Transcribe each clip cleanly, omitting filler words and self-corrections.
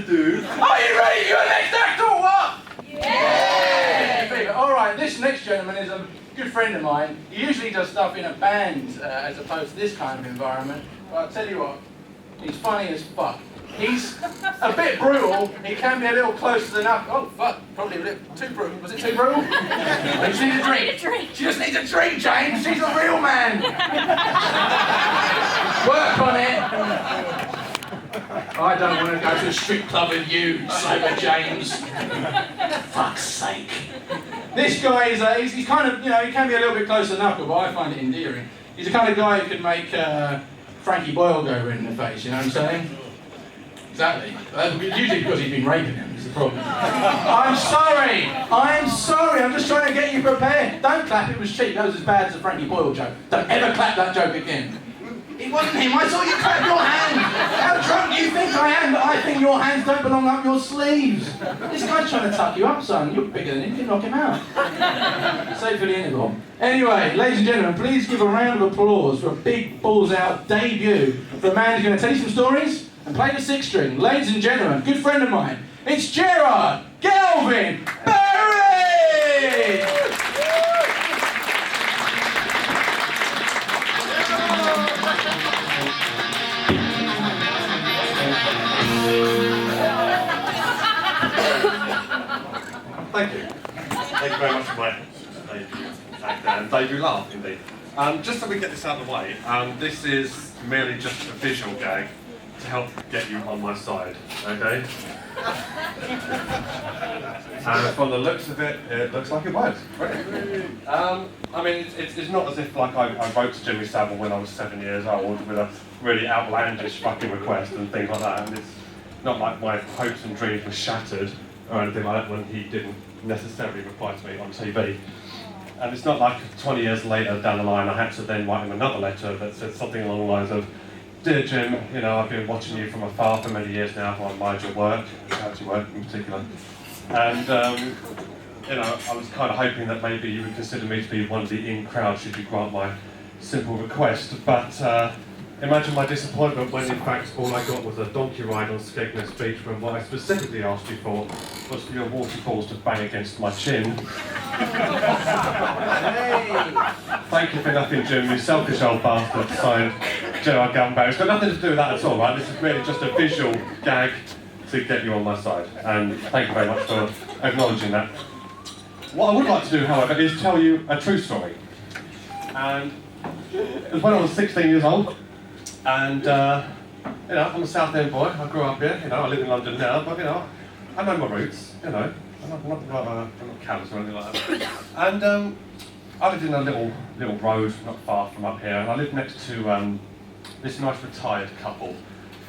do. Are you ready for your next act or what? Yeah! Alright, this next gentleman is a good friend of mine. He usually does stuff in a band as opposed to this kind of environment. But I'll tell you what, he's funny as fuck. He's a bit brutal, he can be a little closer than up. Oh fuck, probably a little too brutal. Was it too brutal? She just needs a drink. She just needs a drink, James. She's a real man. Work on it. I don't want to go to a strip club with you, Sober James. Fuck's sake. This guy is, he's kind of, you know, he can be a little bit closer than knuckle, but I find it endearing. He's the kind of guy who could make Frankie Boyle go red in the face, you know what I'm saying? Exactly. Usually because he's been raping him is the problem. I'm sorry, I'm just trying to get you prepared. Don't clap, it was cheap, that was as bad as the Frankie Boyle joke. Don't ever clap that joke again. It wasn't him, I saw you clap your hand. How drunk do you think I am that I think your hands don't belong up your sleeves? This guy's trying to tuck you up, son. You're bigger than him, you can knock him out. Save for the interval. Anyway, ladies and gentlemen, please give a round of applause for a big balls out debut for a man who's going to tell you some stories and play the sixth string. Ladies and gentlemen, good friend of mine, it's Gerard Galvin Barry! Thank you. Thank you very much for my debut act and debut laugh, indeed. Just so we get this out of the way, this is merely just a visual gag to help get you on my side, okay? And from the looks of it, it looks like it works. I mean, it's not as if like I wrote to Jimmy Savile when I was 7 years old with a really outlandish fucking request and things like that, and it's not like my hopes and dreams were shattered or anything like that when he didn't necessarily reply to me on TV. And it's not like 20 years later down the line I had to then write him another letter that said something along the lines of, "Dear Jim, you know, I've been watching you from afar for many years now. I admired your work, charity work in particular. And, you know, I was kind of hoping that maybe you would consider me to be one of the in crowd should you grant my simple request. But imagine my disappointment when in fact all I got was a donkey ride on Skegness Beach when what I specifically asked you for was for your waterfalls to bang against my chin." Thank you for nothing, Jim, you selfish old bastard. Signed, Gerard Galvin Barry. It's got nothing to do with that at all, right? This is really just a visual gag to get you on my side. And thank you very much for acknowledging that. What I would like to do, however, is tell you a true story. And it was when I was 16 years old. And, you know, I'm a South End boy. I grew up here. You know, I live in London now, but, you know, I know my roots, you know. I'm not callous or anything like that. And I lived in a little road not far from up here, and I lived next to this nice retired couple,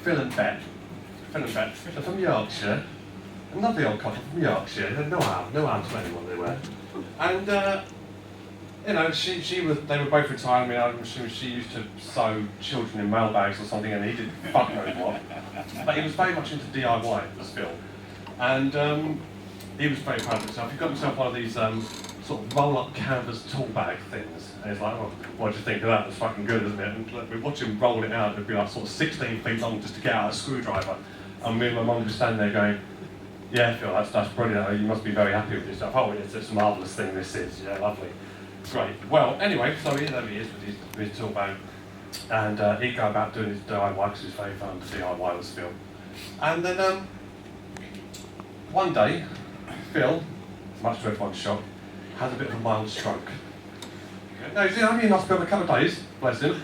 Phil and Bet. They're from Yorkshire. A lovely old couple from Yorkshire. They had no harm to anyone they were. And you know, they were both retired. I mean, I'm assuming she used to sew children in mailbags or something, and he didn't fuck knows what. But he was very much into DIY, was Phil. And he was very proud of himself. He got himself one of these sort of roll-up canvas tool bag things. And he's like, "Well, what do you think of that? It's fucking good, isn't it?" And like, we watch him roll it out. It'd be like sort of 16 feet long just to get out a screwdriver. And me and my mum would be standing there going, "Yeah, Phil, that's brilliant. You must be very happy with yourself." "Oh, it's a marvellous thing this is. Yeah, lovely. Great." Well, anyway, so there he is with his tool bag. And he'd go about doing his DIY because he was very fun to DIY with Phil. And then one day, Phil, much to everyone's shock, had a bit of a mild stroke. No, he's only in hospital a couple of days, bless him.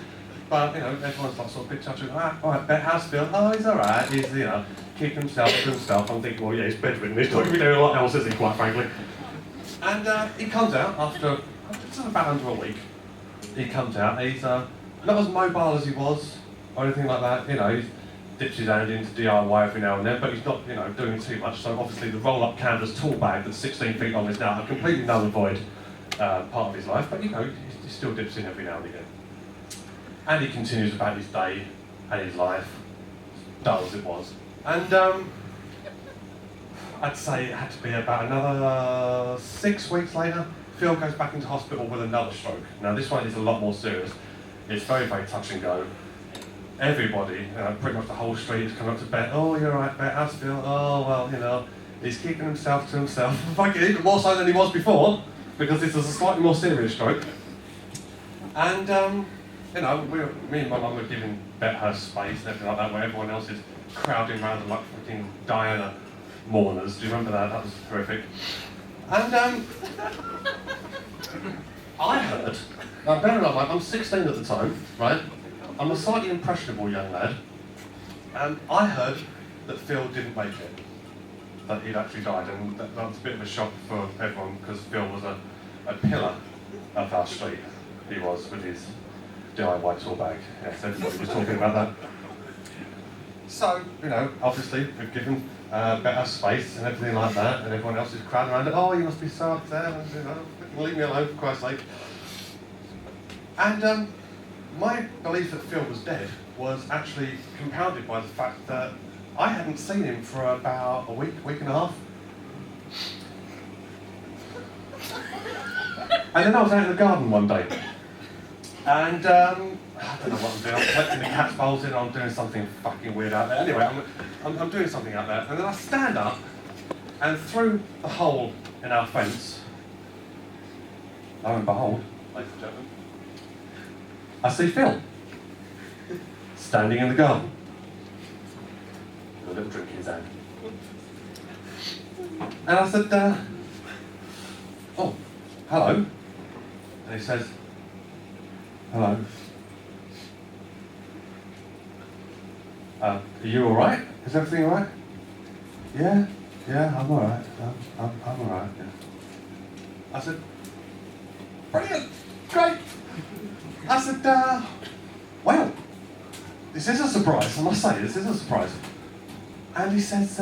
But, you know, everyone's like sort of bit touching, alright, Bet, how's Phil? "Oh, he's alright, he's, you know, keeping himself to himself." I'm thinking, well, yeah, he's bedridden, he's not going to be doing a lot else, is he, quite frankly. And he comes out after, it's about under a week. He comes out, he's not as mobile as he was, or anything like that, you know, he dips his hand into DIY every now and then, but he's not, you know, doing too much, so obviously the roll-up canvas tool bag that's 16 feet long is now a completely null and void part of his life, but, you know, he still dips in every now and again. And he continues about his day and his life, dull as it was. And I'd say it had to be about another 6 weeks later, Phil goes back into hospital with another stroke. Now this one is a lot more serious. It's very, very touch and go. everybody, pretty much the whole street is coming up to Bet. Oh, you're right, Bet, how's Phil? Oh, well, he's keeping himself to himself. Fucking even more so than he was before, because this was a slightly more serious stroke. And, me and my mum were giving Bet her space and everything like that, where everyone else is crowding around them like fucking Diana mourners. Do you remember that? That was horrific. And, I heard, now bear in mind, I'm 16 at the time, right? I'm a slightly impressionable young lad, and I heard that Phil didn't make it, that he'd actually died, and that was a bit of a shock for everyone, because Phil was a pillar of our street. He was, with his DIY tool bag. Yes, everybody was talking about that. So, obviously, we've given better space and everything like that, and everyone else is crowding around it. Oh, you must be so upset, and, leave me alone, for Christ's sake. And my belief that Phil was dead was actually compounded by the fact that I hadn't seen him for about a week and a half. And then I was out in the garden one day, and I don't know what I'm doing. I'm collecting the cat's bowls in, I'm doing something fucking weird out there. Anyway, I'm doing something out there, and then I stand up, and through the hole in our fence, lo and behold, ladies and gentlemen, I see Phil standing in the garden with a little drink in his hand. And I said, oh, hello. And he says, hello. Are you alright? Is everything alright? Yeah, I'm alright. I'm alright, yeah. I said, brilliant, great. I said, well, this is a surprise, I must say, this is a surprise. And he says,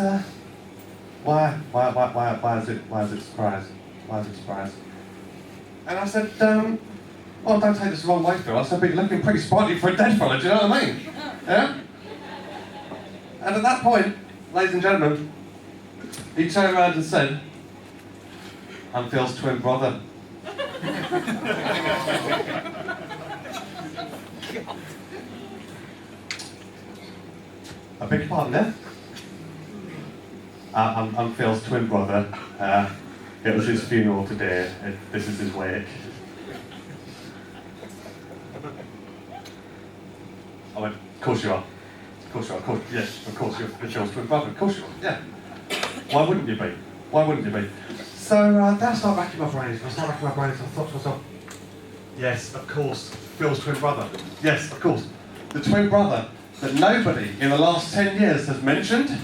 why is it a surprise? Why is it a surprise? And I said, well, don't take this the wrong way, Phil. I said, but you're looking pretty sprightly for a dead fella, do you know what I mean? Yeah? And at that point, ladies and gentlemen, he turned around and said, I'm Phil's twin brother. I beg your pardon there? I'm Phil's twin brother. It was his funeral today. This is his wake. I went, of course you are. Of course you are. Of course, yes, of course you're Phil's twin brother. Of course you are. Yeah. Why wouldn't you be? Why wouldn't you be? So then I started racking my brains. I thought to myself, yes, of course, Phil's twin brother. Yes, of course. The twin brother that nobody in the last 10 years has mentioned,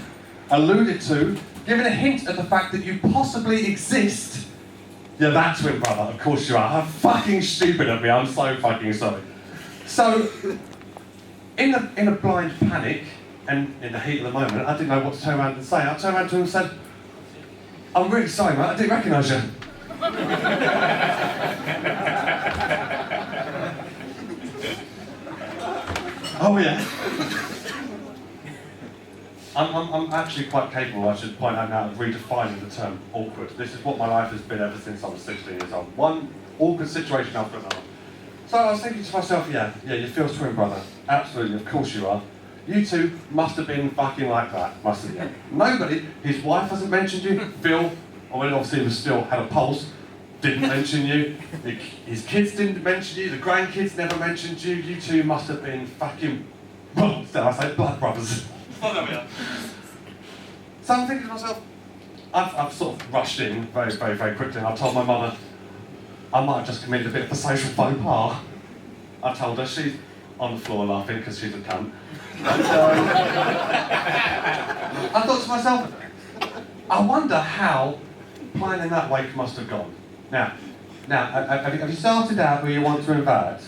alluded to, given a hint at the fact that you possibly exist. You're that twin brother, of course you are. How fucking stupid of me, I'm so fucking sorry. So, in a blind panic, and in the heat of the moment, I didn't know what to turn around and say. I turned around to him and said, I'm really sorry, mate, I didn't recognise you. Oh yeah. I'm actually quite capable, I should point out now, of redefining the term awkward. This is what my life has been ever since I was 16 years old. One awkward situation after another. So I was thinking to myself, yeah, you're Phil's twin brother. Absolutely, of course you are. You two must have been fucking like that, mustn't you? Nobody, his wife hasn't mentioned you, Phil, I mean obviously he was still had a pulse, didn't mention you, his kids didn't mention you, the grandkids never mentioned you, you two must have been fucking, well, dare I say, blood brothers. So I'm thinking to myself, I've sort of rushed in very, very, very quickly, and I told my mother I might have just committed a bit of a social faux pas. I told her, she's on the floor laughing because she's a cunt. And, I thought to myself, I wonder how planning that wake must have gone. Now, have you started out who you want to invite?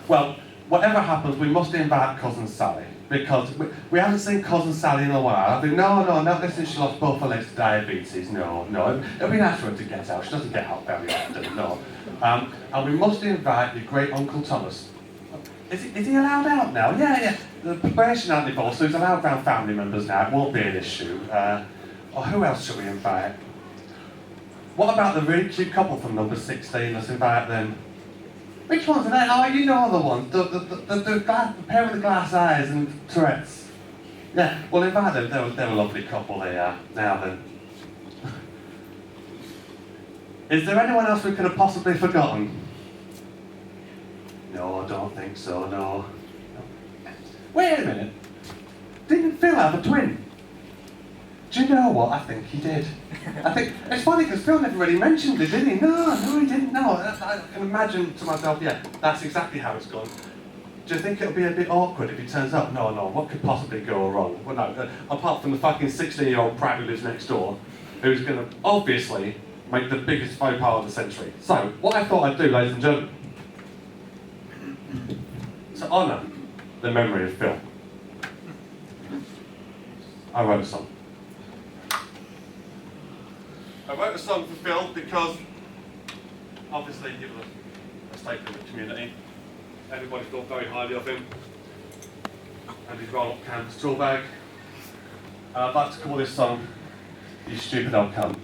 Well, whatever happens, we must invite Cousin Sally. Because we haven't seen Cousin Sally in a while. I think, no, not since she lost both her legs to diabetes. No. It'll be nice for her to get out. She doesn't get out very often, no. And we must invite your great Uncle Thomas. Is he allowed out now? Yeah. The probation aren't involved, so he's allowed around family members now. It won't be an issue. Or who else should we invite? What about the really cute couple from number 16? Let's invite them. Which ones are they? Oh, you know the ones. The pair with the glass eyes and Tourette's. Yeah, well, in fact, they're a lovely couple, they are. Now then. Is there anyone else we could have possibly forgotten? No, I don't think so, no. Wait a minute. Didn't Phil have a twin? Do you know what? I think he did. I think it's funny because Phil never really mentioned it, did he? No, he didn't. No, I can imagine to myself, yeah, that's exactly how it's gone. Do you think it'll be a bit awkward if he turns up? No, what could possibly go wrong? Well, no, apart from the fucking 16-year-old prat who lives next door, who's going to obviously make the biggest faux pas of the century. So, what I thought I'd do, ladies and gentlemen, to honour the memory of Phil, I wrote a song. I wrote a song for Phil because, obviously, he was a staple of the community. Everybody thought very highly of him and his roll-up canvas tool bag. And I'd like to call this song "You Stupid Old Cunt."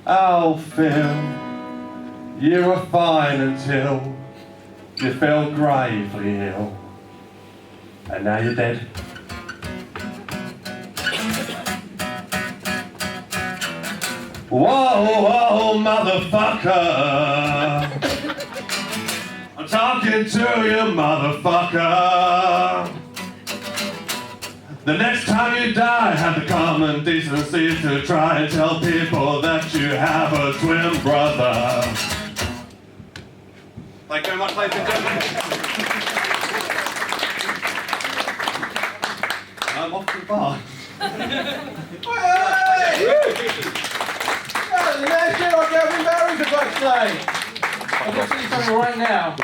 Oh, Phil, you were fine until you fell gravely ill, and now you're dead. Whoa, motherfucker, I'm talking to you, motherfucker. The next time you die, have the common decency to try and tell people that you have a twin brother. Thank you very much, ladies and gentlemen. I'm off to the bar. The next year I'll get married the backstage. I've got to see something right now.